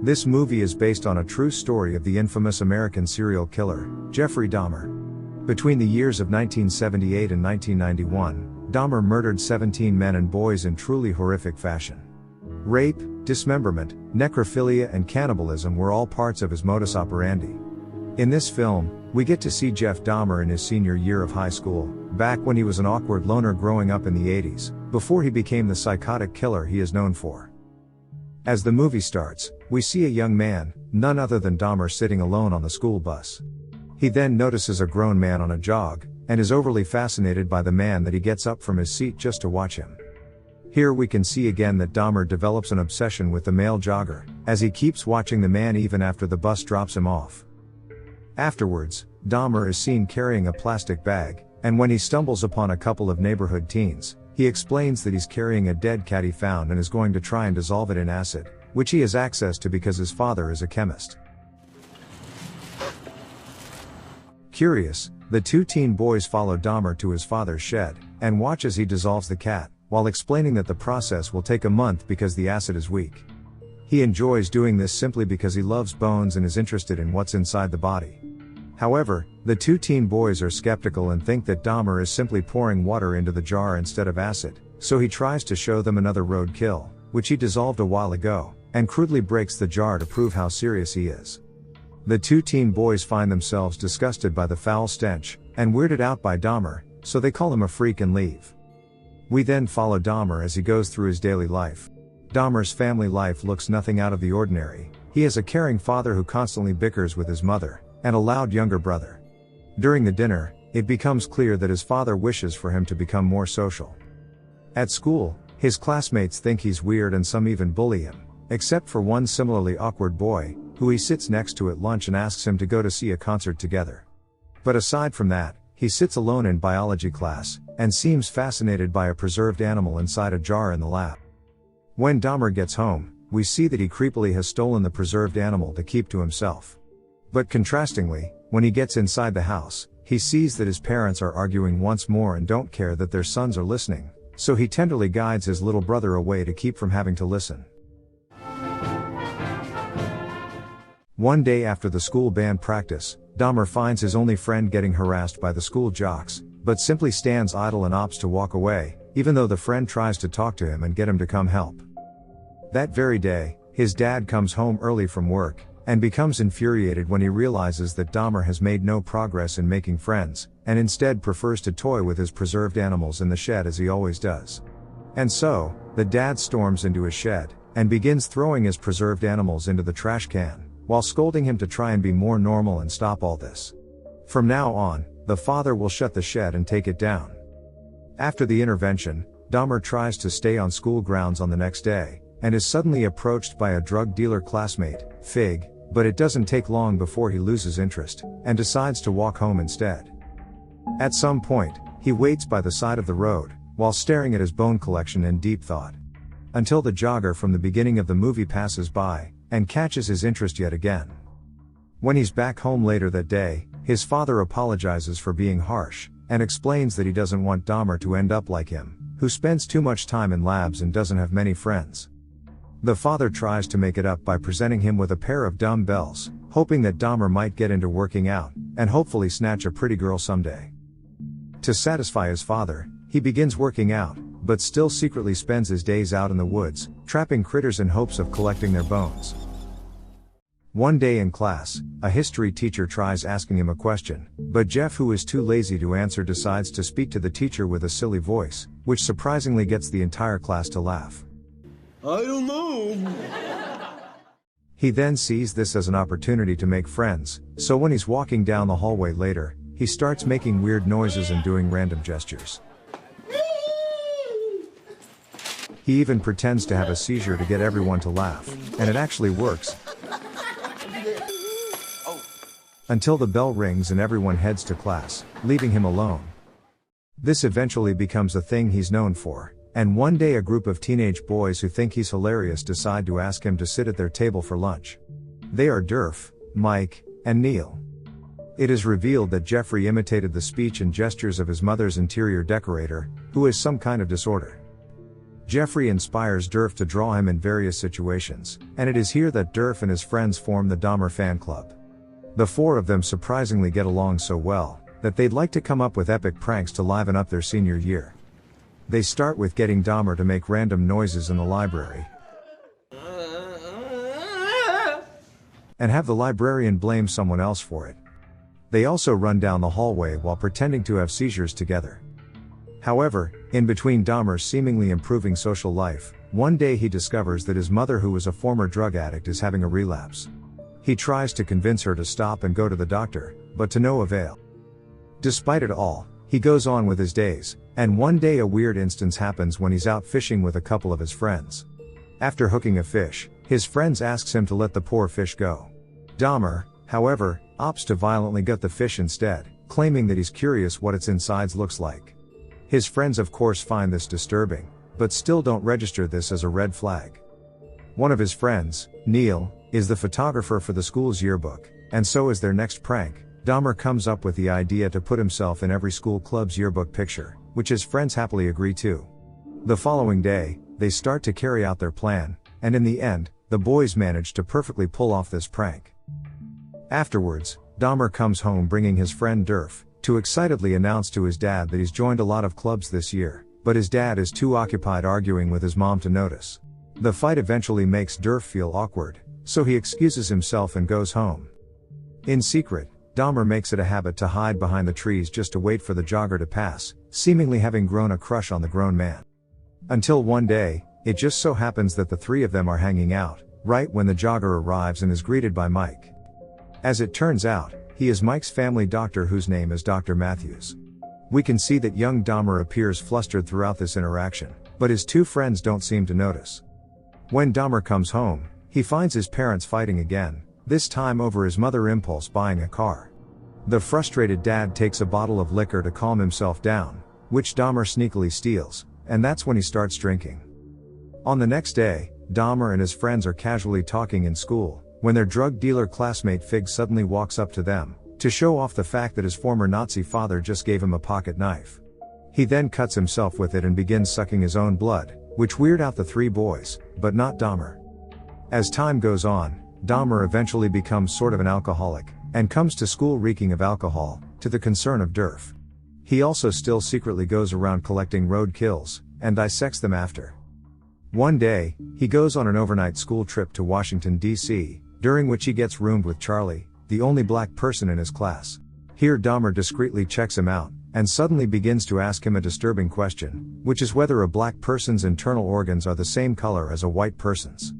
This movie is based on a true story of the infamous American serial killer, Jeffrey Dahmer. Between the years of 1978 and 1991, Dahmer murdered 17 men and boys in truly horrific fashion. Rape, dismemberment, necrophilia and cannibalism were all parts of his modus operandi. In this film, we get to see Jeff Dahmer in his senior year of high school, back when he was an awkward loner growing up in the 80s, before he became the psychotic killer he is known for. As the movie starts, we see a young man, none other than Dahmer, sitting alone on the school bus. He then notices a grown man on a jog, and is overly fascinated by the man that he gets up from his seat just to watch him. Here we can see again that Dahmer develops an obsession with the male jogger, as he keeps watching the man even after the bus drops him off. Afterwards, Dahmer is seen carrying a plastic bag, and when he stumbles upon a couple of neighborhood teens, he explains that he's carrying a dead cat he found and is going to try and dissolve it in acid, which he has access to because his father is a chemist. Curious, the two teen boys follow Dahmer to his father's shed, and watch as he dissolves the cat, while explaining that the process will take a month because the acid is weak. He enjoys doing this simply because he loves bones and is interested in what's inside the body. However, the two teen boys are skeptical and think that Dahmer is simply pouring water into the jar instead of acid, so he tries to show them another roadkill, which he dissolved a while ago, and crudely breaks the jar to prove how serious he is. The two teen boys find themselves disgusted by the foul stench, and weirded out by Dahmer, so they call him a freak and leave. We then follow Dahmer as he goes through his daily life. Dahmer's family life looks nothing out of the ordinary. He has a caring father who constantly bickers with his mother, and a loud younger brother. During the dinner, it becomes clear that his father wishes for him to become more social. At school, his classmates think he's weird and some even bully him, except for one similarly awkward boy, who he sits next to at lunch and asks him to go to see a concert together. But aside from that, he sits alone in biology class, and seems fascinated by a preserved animal inside a jar in the lab. When Dahmer gets home, we see that he creepily has stolen the preserved animal to keep to himself. But contrastingly, when he gets inside the house, he sees that his parents are arguing once more and don't care that their sons are listening, so he tenderly guides his little brother away to keep from having to listen. One day after the school band practice, Dahmer finds his only friend getting harassed by the school jocks, but simply stands idle and opts to walk away, even though the friend tries to talk to him and get him to come help. That very day, his dad comes home early from work, and becomes infuriated when he realizes that Dahmer has made no progress in making friends, and instead prefers to toy with his preserved animals in the shed as he always does. And so, the dad storms into his shed, and begins throwing his preserved animals into the trash can, while scolding him to try and be more normal and stop all this. From now on, the father will shut the shed and take it down. After the intervention, Dahmer tries to stay on school grounds on the next day, and is suddenly approached by a drug dealer classmate, Fig, but it doesn't take long before he loses interest, and decides to walk home instead. At some point, he waits by the side of the road, while staring at his bone collection in deep thought. Until the jogger from the beginning of the movie passes by, and catches his interest yet again. When he's back home later that day, his father apologizes for being harsh, and explains that he doesn't want Dahmer to end up like him, who spends too much time in labs and doesn't have many friends. The father tries to make it up by presenting him with a pair of dumbbells, hoping that Dahmer might get into working out, and hopefully snatch a pretty girl someday. To satisfy his father, he begins working out, but still secretly spends his days out in the woods, trapping critters in hopes of collecting their bones. One day in class, a history teacher tries asking him a question, but Jeff, who is too lazy to answer, decides to speak to the teacher with a silly voice, which surprisingly gets the entire class to laugh. I don't know. He then sees this as an opportunity to make friends, so when he's walking down the hallway later, he starts making weird noises and doing random gestures. He even pretends to have a seizure to get everyone to laugh, and it actually works. Until the bell rings and everyone heads to class, leaving him alone. This eventually becomes a thing he's known for. And one day a group of teenage boys who think he's hilarious decide to ask him to sit at their table for lunch. They are Durf, Mike, and Neil. It is revealed that Jeffrey imitated the speech and gestures of his mother's interior decorator, who has some kind of disorder. Jeffrey inspires Durf to draw him in various situations, and it is here that Durf and his friends form the Dahmer fan club. The four of them surprisingly get along so well, that they'd like to come up with epic pranks to liven up their senior year. They start with getting Dahmer to make random noises in the library, and have the librarian blame someone else for it. They also run down the hallway while pretending to have seizures together. However, in between Dahmer's seemingly improving social life, one day he discovers that his mother, who was a former drug addict, is having a relapse. He tries to convince her to stop and go to the doctor, but to no avail. Despite it all, he goes on with his days, and one day a weird instance happens when he's out fishing with a couple of his friends. After hooking a fish, his friends asks him to let the poor fish go. Dahmer, however, opts to violently gut the fish instead, claiming that he's curious what its insides looks like. His friends of course find this disturbing, but still don't register this as a red flag. One of his friends, Neil, is the photographer for the school's yearbook, and so as their next prank, Dahmer comes up with the idea to put himself in every school club's yearbook picture, which his friends happily agree to. The following day, they start to carry out their plan, and in the end, the boys manage to perfectly pull off this prank. Afterwards, Dahmer comes home bringing his friend Durf, to excitedly announce to his dad that he's joined a lot of clubs this year, but his dad is too occupied arguing with his mom to notice. The fight eventually makes Durf feel awkward, so he excuses himself and goes home. In secret, Dahmer makes it a habit to hide behind the trees just to wait for the jogger to pass, seemingly having grown a crush on the grown man. Until one day, it just so happens that the three of them are hanging out, right when the jogger arrives and is greeted by Mike. As it turns out, he is Mike's family doctor, whose name is Dr. Matthews. We can see that young Dahmer appears flustered throughout this interaction, but his two friends don't seem to notice. When Dahmer comes home, he finds his parents fighting again, this time over his mother impulse buying a car. The frustrated dad takes a bottle of liquor to calm himself down, which Dahmer sneakily steals, and that's when he starts drinking. On the next day, Dahmer and his friends are casually talking in school, when their drug dealer classmate Fig suddenly walks up to them, to show off the fact that his former Nazi father just gave him a pocket knife. He then cuts himself with it and begins sucking his own blood, which weirded out the three boys, but not Dahmer. As time goes on, Dahmer eventually becomes sort of an alcoholic, and comes to school reeking of alcohol, to the concern of Durf. He also still secretly goes around collecting road kills, and dissects them after. One day, he goes on an overnight school trip to Washington, D.C., during which he gets roomed with Charlie, the only black person in his class. Here Dahmer discreetly checks him out, and suddenly begins to ask him a disturbing question, which is whether a black person's internal organs are the same color as a white person's.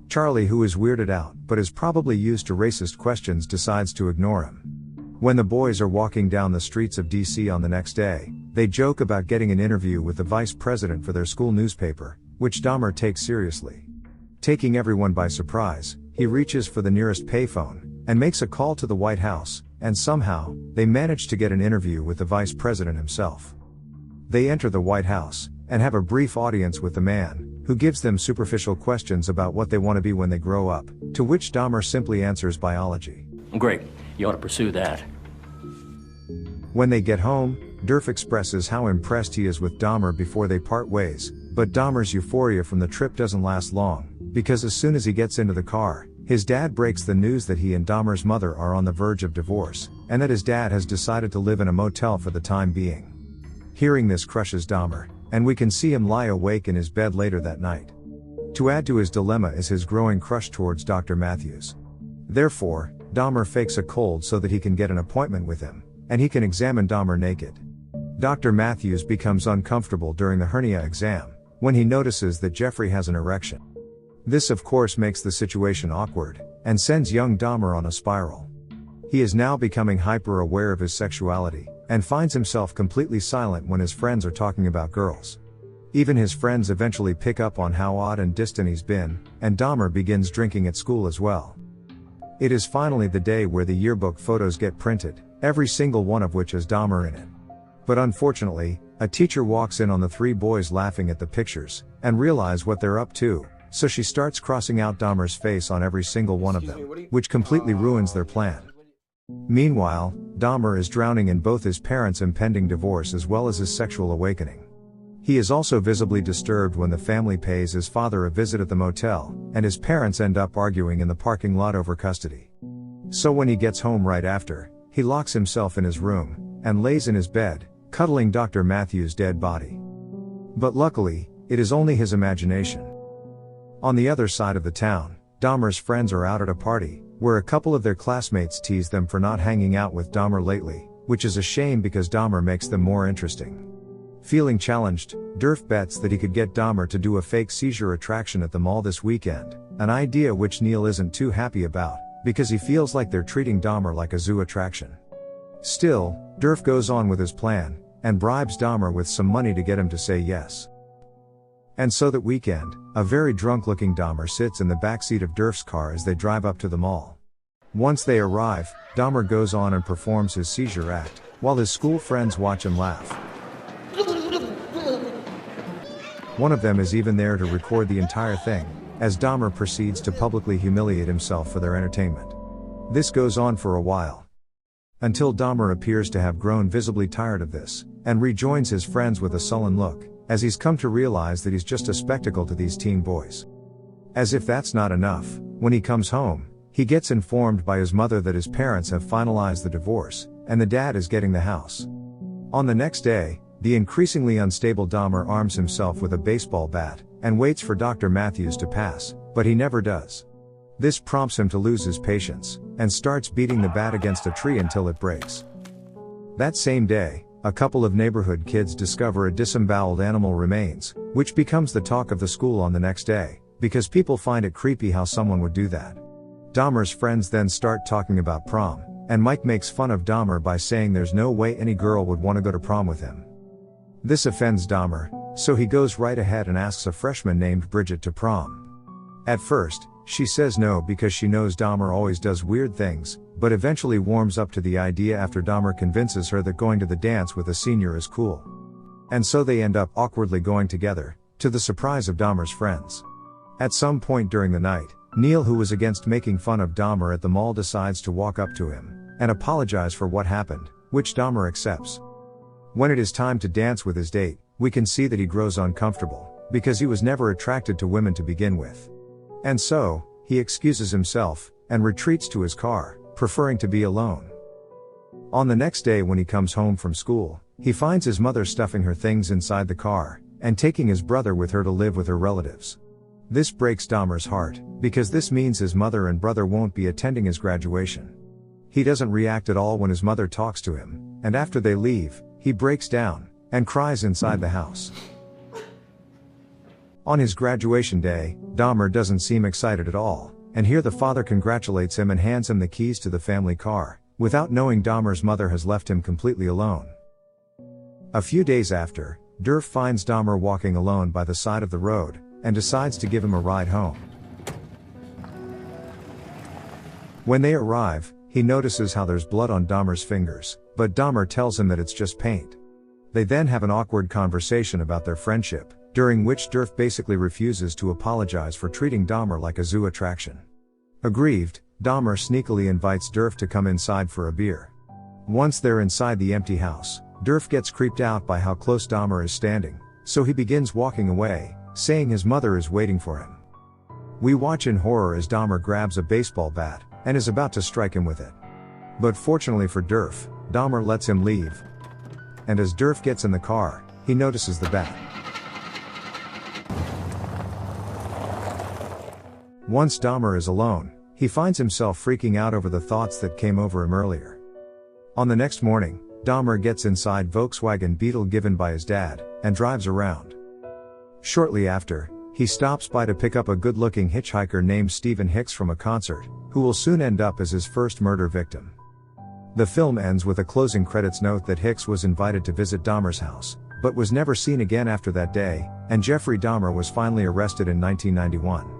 Charlie, who is weirded out, but is probably used to racist questions, decides to ignore him. When the boys are walking down the streets of DC on the next day, they joke about getting an interview with the vice president for their school newspaper, which Dahmer takes seriously. Taking everyone by surprise, he reaches for the nearest payphone, and makes a call to the White House, and somehow, they manage to get an interview with the vice president himself. They enter the White House, and have a brief audience with the man, who gives them superficial questions about what they want to be when they grow up, to which Dahmer simply answers biology. Great, you ought to pursue that. When they get home, Durf expresses how impressed he is with Dahmer before they part ways, but Dahmer's euphoria from the trip doesn't last long, because as soon as he gets into the car, his dad breaks the news that he and Dahmer's mother are on the verge of divorce, and that his dad has decided to live in a motel for the time being. Hearing this crushes Dahmer, and we can see him lie awake in his bed later that night. To add to his dilemma is his growing crush towards Dr. Matthews. Therefore, Dahmer fakes a cold so that he can get an appointment with him, and he can examine Dahmer naked. Dr. Matthews becomes uncomfortable during the hernia exam, when he notices that Jeffrey has an erection. This of course makes the situation awkward, and sends young Dahmer on a spiral. He is now becoming hyper-aware of his sexuality, and finds himself completely silent when his friends are talking about girls. Even his friends eventually pick up on how odd and distant he's been, and Dahmer begins drinking at school as well. It is finally the day where the yearbook photos get printed, every single one of which has Dahmer in it. But unfortunately, a teacher walks in on the three boys laughing at the pictures, and realize what they're up to, so she starts crossing out Dahmer's face on every single one of them, which completely ruins their plan. Meanwhile, Dahmer is drowning in both his parents' impending divorce as well as his sexual awakening. He is also visibly disturbed when the family pays his father a visit at the motel, and his parents end up arguing in the parking lot over custody. So when he gets home right after, he locks himself in his room, and lays in his bed, cuddling Dr. Matthews' dead body. But luckily, it is only his imagination. On the other side of the town, Dahmer's friends are out at a party, where a couple of their classmates tease them for not hanging out with Dahmer lately, which is a shame because Dahmer makes them more interesting. Feeling challenged, Durf bets that he could get Dahmer to do a fake seizure attraction at the mall this weekend, an idea which Neil isn't too happy about, because he feels like they're treating Dahmer like a zoo attraction. Still, Durf goes on with his plan, and bribes Dahmer with some money to get him to say yes. And so that weekend, a very drunk-looking Dahmer sits in the backseat of Durf's car as they drive up to the mall. Once they arrive, Dahmer goes on and performs his seizure act, while his school friends watch him laugh. One of them is even there to record the entire thing, as Dahmer proceeds to publicly humiliate himself for their entertainment. This goes on for a while, until Dahmer appears to have grown visibly tired of this, and rejoins his friends with a sullen look, as he's come to realize that he's just a spectacle to these teen boys. As if that's not enough, when he comes home, he gets informed by his mother that his parents have finalized the divorce, and the dad is getting the house. On the next day, the increasingly unstable Dahmer arms himself with a baseball bat, and waits for Dr. Matthews to pass, but he never does. This prompts him to lose his patience, and starts beating the bat against a tree until it breaks. That same day, a couple of neighborhood kids discover a disemboweled animal remains, which becomes the talk of the school on the next day, because people find it creepy how someone would do that. Dahmer's friends then start talking about prom, and Mike makes fun of Dahmer by saying there's no way any girl would want to go to prom with him. This offends Dahmer, so he goes right ahead and asks a freshman named Bridget to prom. At first, she says no because she knows Dahmer always does weird things, but eventually warms up to the idea after Dahmer convinces her that going to the dance with a senior is cool. And so they end up awkwardly going together, to the surprise of Dahmer's friends. At some point during the night, Neil, who was against making fun of Dahmer at the mall, decides to walk up to him, and apologize for what happened, which Dahmer accepts. When it is time to dance with his date, we can see that he grows uncomfortable, because he was never attracted to women to begin with. And so, he excuses himself, and retreats to his car, preferring to be alone. On the next day when he comes home from school, he finds his mother stuffing her things inside the car, and taking his brother with her to live with her relatives. This breaks Dahmer's heart, because this means his mother and brother won't be attending his graduation. He doesn't react at all when his mother talks to him, and after they leave, he breaks down, and cries inside the house. On his graduation day, Dahmer doesn't seem excited at all, and here the father congratulates him and hands him the keys to the family car, without knowing Dahmer's mother has left him completely alone. A few days after, Durf finds Dahmer walking alone by the side of the road, and decides to give him a ride home. When they arrive, he notices how there's blood on Dahmer's fingers, but Dahmer tells him that it's just paint. They then have an awkward conversation about their friendship, during which Durf basically refuses to apologize for treating Dahmer like a zoo attraction. Aggrieved, Dahmer sneakily invites Durf to come inside for a beer. Once they're inside the empty house, Durf gets creeped out by how close Dahmer is standing, so he begins walking away, saying his mother is waiting for him. We watch in horror as Dahmer grabs a baseball bat, and is about to strike him with it. But fortunately for Durf, Dahmer lets him leave. And as Durf gets in the car, he notices the bat. Once Dahmer is alone, he finds himself freaking out over the thoughts that came over him earlier. On the next morning, Dahmer gets inside Volkswagen Beetle given by his dad, and drives around. Shortly after, he stops by to pick up a good-looking hitchhiker named Stephen Hicks from a concert, who will soon end up as his first murder victim. The film ends with a closing credits note that Hicks was invited to visit Dahmer's house, but was never seen again after that day, and Jeffrey Dahmer was finally arrested in 1991.